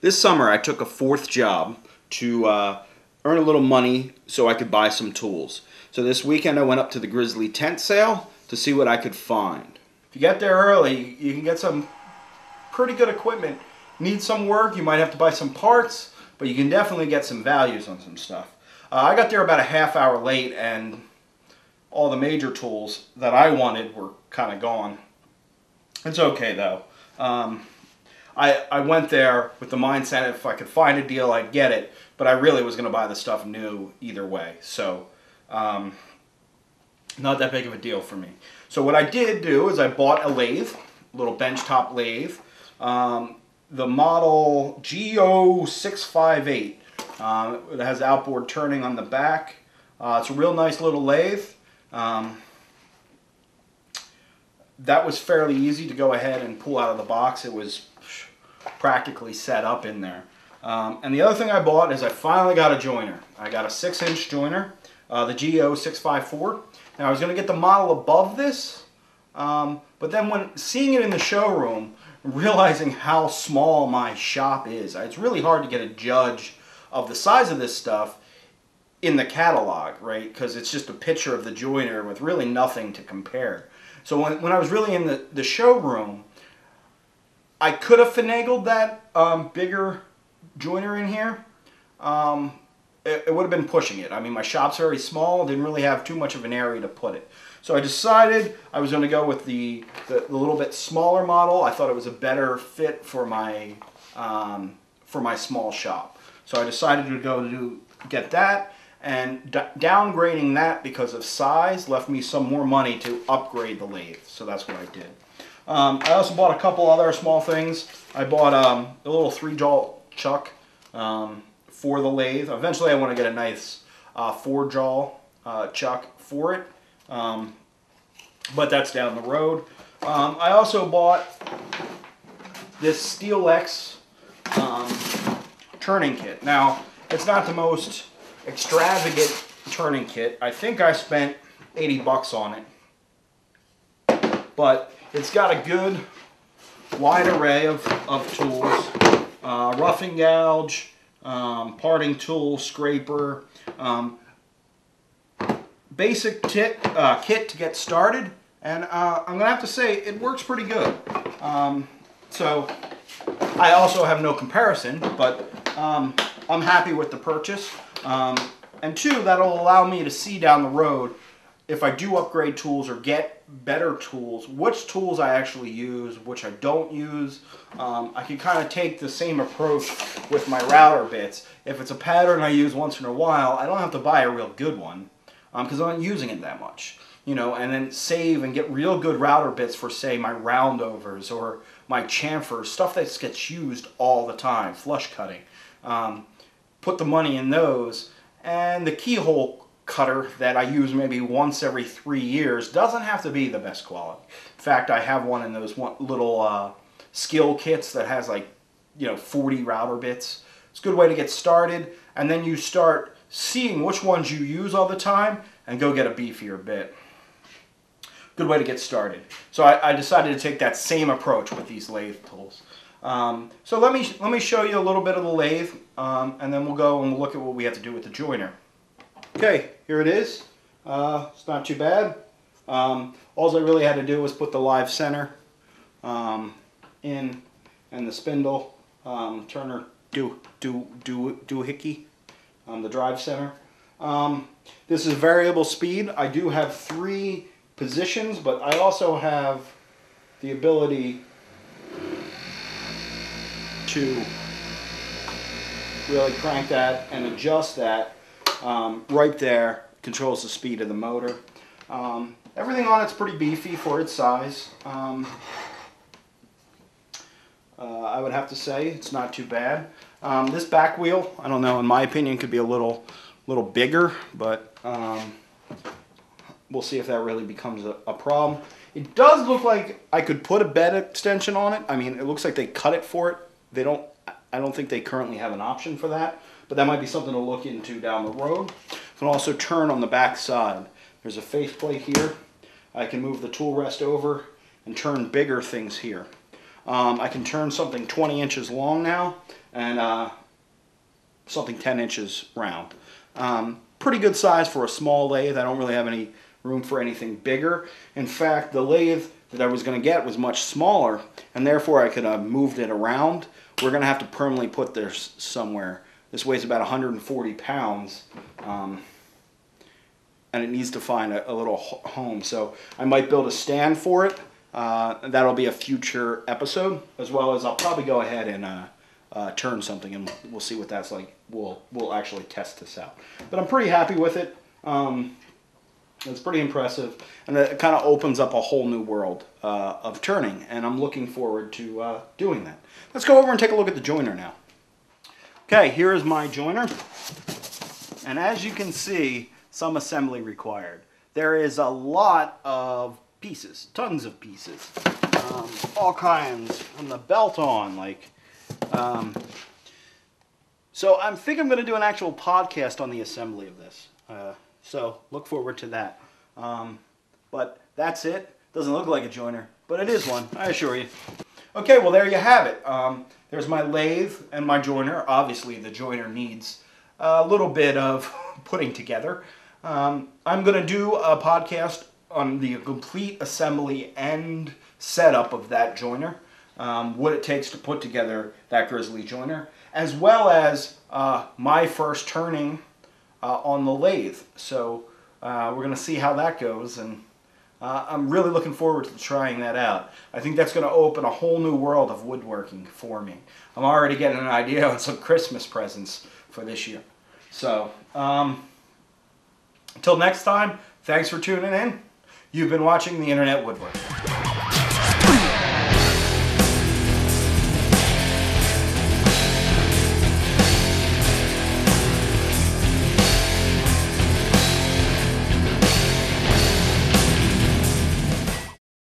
This summer I took a fourth job to earn a little money so I could buy some tools. So this weekend I went up to the Grizzly tent sale to see what I could find. If you get there early, you can get some pretty good equipment. Need some work, you might have to buy some parts, but you can definitely get some values on some stuff. I got there about a half hour late and all the major tools that I wanted were kind of gone. It's okay though. I went there with the mindset if I could find a deal I'd get it, but I really was going to buy the stuff new either way, so not that big of a deal for me. So what I did do is I bought a lathe, a little benchtop lathe, the model GO658. It has outboard turning on the back. It's a real nice little lathe. That was fairly easy to go ahead and pull out of the box. It was practically set up in there. And the other thing I bought is I finally got a joiner. I got a 6-inch joiner, the GO654. Now I was going to get the model above this, but then when seeing it in the showroom, realizing how small my shop is, it's really hard to get a judge of the size of this stuff in the catalog, right? Because it's just a picture of the joiner with really nothing to compare. So when I was really in the showroom, I could have finagled that bigger joiner in here. It would have been pushing it. I mean, my shop's very small, didn't really have too much of an area to put it. So I decided I was going to go with the little bit smaller model. I thought it was a better fit for my small shop. So I decided to go to get that, and downgrading that because of size left me some more money to upgrade the lathe. So that's what I did. I also bought a couple other small things. I bought a little 3-jaw chuck for the lathe. Eventually I want to get a nice 4-jaw chuck for it, but that's down the road. I also bought this Steel X turning kit. Now, it's not the most extravagant turning kit. I think I spent 80 bucks on it, but it's got a good wide array of tools, roughing gouge, parting tool, scraper, basic kit to get started, and I'm going to have to say it works pretty good. So I also have no comparison, but I'm happy with the purchase. And two, that'll allow me to see down the road if I do upgrade tools or get better tools, which tools I actually use, which I don't use. I can kind of take the same approach with my router bits. If it's a pattern I use once in a while, I don't have to buy a real good one because I'm not using it that much. You know, and then save and get real good router bits for, say, my roundovers or my chamfers, stuff that gets used all the time, flush cutting. Put the money in those, and the keyhole cutter that I use maybe once every 3 years doesn't have to be the best quality. In fact, I have one in those little skill kits that has like 40 router bits. It's a good way to get started, and then you start seeing which ones you use all the time and go get a beefier bit. Good way to get started. So I decided to take that same approach with these lathe tools. So let me show you a little bit of the lathe, and then we'll go and we'll look at what we have to do with the joiner. Okay, here it is. It's not too bad. All I really had to do was put the live center in, and the spindle turner doohickey, the drive center. This is variable speed. I do have 3 positions, but I also have the ability to really crank that and adjust that. Right there controls the speed of the motor. Everything on it's pretty beefy for its size. I would have to say it's not too bad. This back wheel, I don't know, in my opinion could be a little bigger, but we'll see if that really becomes a problem. It does look like I could put a bed extension on it. I mean, it looks like they cut it for it. I don't think they currently have an option for that, but that might be something to look into down the road. You can also turn on the back side. There's a faceplate here. I can move the tool rest over and turn bigger things here. I can turn something 20 inches long now and something 10 inches round. Pretty good size for a small lathe. I don't really have any room for anything bigger. In fact, the lathe that I was going to get was much smaller, and therefore I could have moved it around. We're going to have to permanently put this somewhere. This weighs about 140 pounds, and it needs to find a little home. So I might build a stand for it. That'll be a future episode, as well as I'll probably go ahead and turn something, and we'll see what that's like. We'll actually test this out. But I'm pretty happy with it. It's pretty impressive, and it kind of opens up a whole new world of turning, and I'm looking forward to doing that. Let's go over and take a look at the joiner now. Okay, here is my joiner, and as you can see, some assembly required. There is a lot of pieces, tons of pieces, all kinds, from the belt on, like. So I think I'm going to do an actual podcast on the assembly of this. So look forward to that. But that's it. Doesn't look like a joiner, but it is one, I assure you. Okay, well there you have it. There's my lathe and my joiner. Obviously the joiner needs a little bit of putting together. I'm going to do a podcast on the complete assembly and setup of that joiner. What it takes to put together that grizzly joiner, as well as my first turning on the lathe. So we're going to see how that goes, and I'm really looking forward to trying that out. I think that's going to open a whole new world of woodworking for me. I'm already getting an idea on some Christmas presents for this year. So until next time, thanks for tuning in. You've been watching The Internet Woodworker.